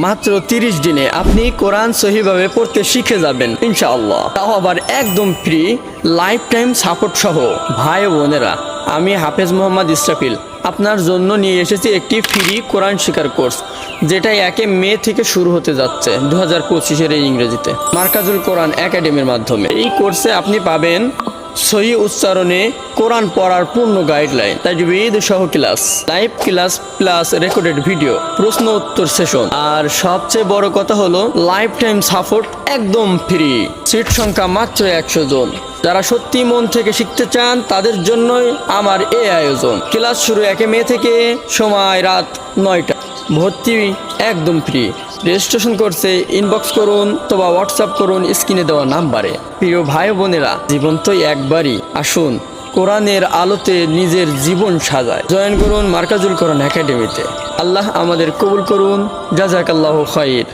মাত্র 30 দিনে আপনি কোরআন সহিভাবে পড়তে শিখে যাবেন ইনশাআল্লাহ, তাও আবার একদম ফ্রি, লাইফ টাইম সাপোর্ট সহ। ভাই ও বোনেরা, আমি হাফেজ মোহাম্মদ ইসরাফিল আপনার জন্য নিয়ে এসেছি একটি ফ্রি কোরআন শিখার কোর্স, যেটা 1 মে থেকে শুরু হতে যাচ্ছে 2025-এর ইংরেজিতে মার্কাজুল কোরআন একাডেমির মাধ্যমে। এই কোর্সে আপনি পাবেন সহি উচ্চারণে কোরআন পড়ার পূর্ণ গাইডলাইন, তাজবিদ সহ class, live class plus recorded video, প্রশ্ন উত্তর সেশন, আর সবচেয়ে বড় কথা হলো লাইফ টাইম সাপোর্ট একদম ফ্রি। সিট সংখ্যা মাত্র 100 জন। যারা সত্যি মন থেকে শিখতে চান তাদের জন্যই আমার এই আয়োজন। ক্লাস শুরু 1 মে থেকে, সময় রাত 9টা। ভর্তি একদম ফ্রি। রেজিস্ট্রেশন করতে ইনবক্স করুন অথবা হোয়াটসঅ্যাপ করুন স্ক্রিনে দেওয়া নাম্বারে। প্রিয় ভাই বোনেরা, জীবন তো একবারই, আসুন কোরআনের আলোতে নিজের জীবন সাজায়। জয়েন করুন মার্কাজুল কোরআন একাডেমিতে। আল্লাহ আমাদের কবুল করুন। জাযাকাল্লাহু খাইর।